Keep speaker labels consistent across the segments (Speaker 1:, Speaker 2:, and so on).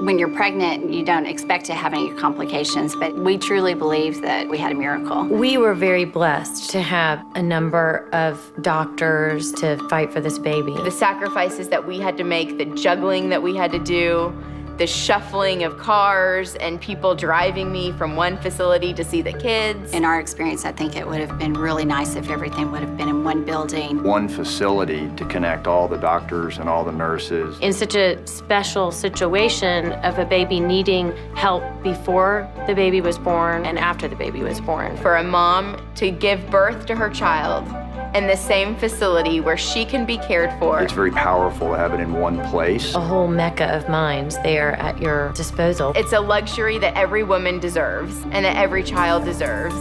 Speaker 1: When you're pregnant, you don't expect to have any complications, but we truly believe that we had a miracle.
Speaker 2: We were very blessed to have a number of doctors to fight for this baby.
Speaker 3: The sacrifices that we had to make, the juggling that we had to do, the shuffling of cars and people driving me from one facility to see the kids.
Speaker 1: In our experience, I think it would have been really nice if everything would have been in one building.
Speaker 4: One facility to connect all the doctors and all the nurses.
Speaker 2: In such a special situation of a baby needing help before the baby was born and after the baby was born.
Speaker 3: For a mom to give birth to her child in the same facility where she can be cared for.
Speaker 4: It's very powerful to have it in one place.
Speaker 2: A whole mecca of minds there at your disposal.
Speaker 3: It's a luxury that every woman deserves and that every child deserves.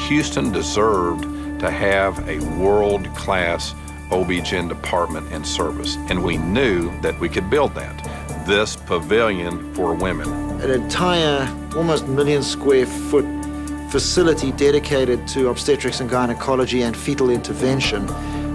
Speaker 5: Houston deserved to have a world-class OB-GYN department and service, and we knew that we could build that. This pavilion for women.
Speaker 6: An entire, almost million-square-foot facility dedicated to obstetrics and gynecology and fetal intervention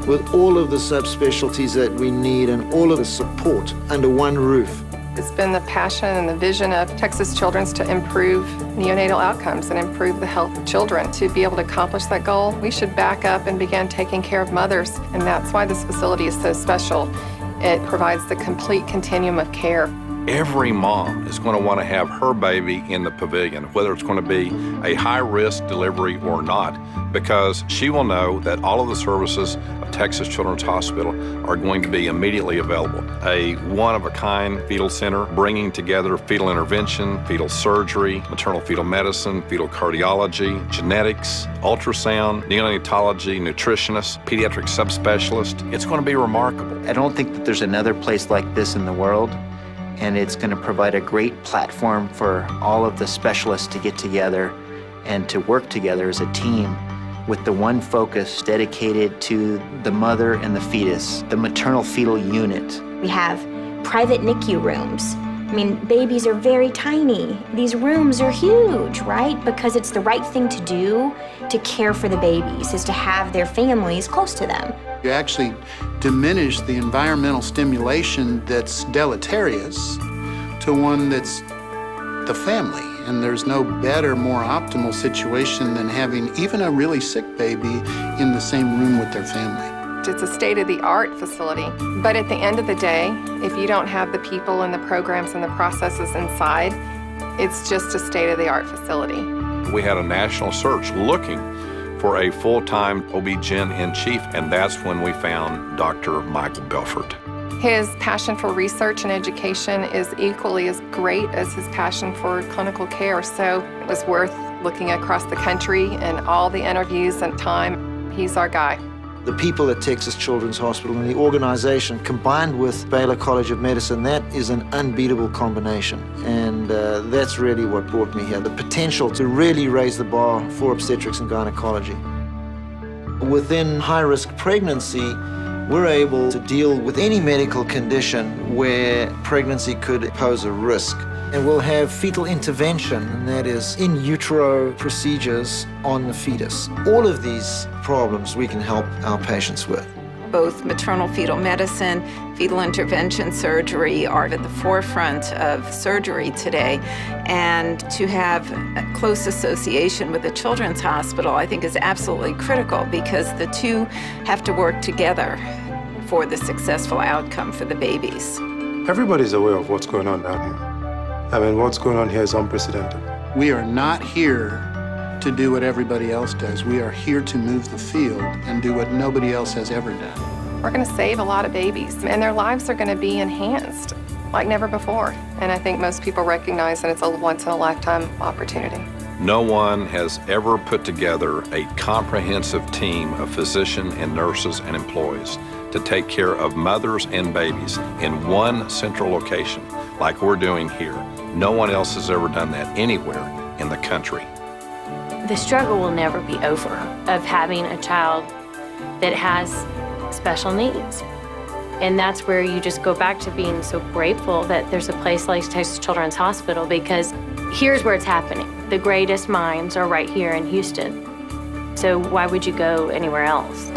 Speaker 6: with all of the subspecialties that we need and all of the support under one roof.
Speaker 7: It's been the passion and the vision of Texas Children's to improve neonatal outcomes and improve the health of children. To be able to accomplish that goal, we should back up and begin taking care of mothers, and that's why this facility is so special. It provides the complete continuum of care.
Speaker 5: Every mom is going to want to have her baby in the pavilion, whether it's going to be a high-risk delivery or not, because she will know that all of the services of Texas Children's Hospital are going to be immediately available. A one-of-a-kind fetal center bringing together fetal intervention, fetal surgery, maternal fetal medicine, fetal cardiology, genetics, ultrasound, neonatology, nutritionists, pediatric subspecialists. It's going to be remarkable.
Speaker 8: I don't think that there's another place like this in the world, and it's going to provide a great platform for all of the specialists to get together and to work together as a team with the one focus dedicated to the mother and the fetus, the maternal fetal unit.
Speaker 9: We have private NICU rooms. I mean, babies are very tiny. These rooms are huge, right? Because it's the right thing to do to care for the babies, is to have their families close to them.
Speaker 10: You actually diminish the environmental stimulation that's deleterious to one that's the family. And there's no better, more optimal situation than having even a really sick baby in the same room with their family.
Speaker 7: It's a state-of-the-art facility, but at the end of the day, if you don't have the people and the programs and the processes inside, it's just a state-of-the-art facility.
Speaker 5: We had a national search looking for a full-time OB-GYN-in-chief, and that's when we found Dr. Michael Belfort.
Speaker 7: His passion for research and education is equally as great as his passion for clinical care, so it was worth looking across the country and all the interviews and time. He's our guy.
Speaker 6: The people at Texas Children's Hospital and the organization combined with Baylor College of Medicine, that is an unbeatable combination. And that's really what brought me here, the potential to really raise the bar for obstetrics and gynecology. Within high-risk pregnancy, we're able to deal with any medical condition where pregnancy could pose a risk. And we'll have fetal intervention, and that is in utero procedures on the fetus. All of these problems we can help our patients with.
Speaker 11: Both maternal fetal medicine, fetal intervention surgery are at the forefront of surgery today. And to have a close association with the Children's Hospital, I think, is absolutely critical because the two have to work together for the successful outcome for the babies.
Speaker 12: Everybody's aware of what's going on down here. I mean, what's going on here is unprecedented.
Speaker 10: We are not here to do what everybody else does. We are here to move the field and do what nobody else has ever done.
Speaker 7: We're going to save a lot of babies, and their lives are going to be enhanced like never before. And I think most people recognize that it's a once-in-a-lifetime opportunity.
Speaker 5: No one has ever put together a comprehensive team of physicians and nurses and employees to take care of mothers and babies in one central location like we're doing here. No one else has ever done that anywhere in the country.
Speaker 2: The struggle will never be over of having a child that has special needs. And that's where you just go back to being so grateful that there's a place like Texas Children's Hospital, because here's where it's happening. The greatest minds are right here in Houston. So why would you go anywhere else?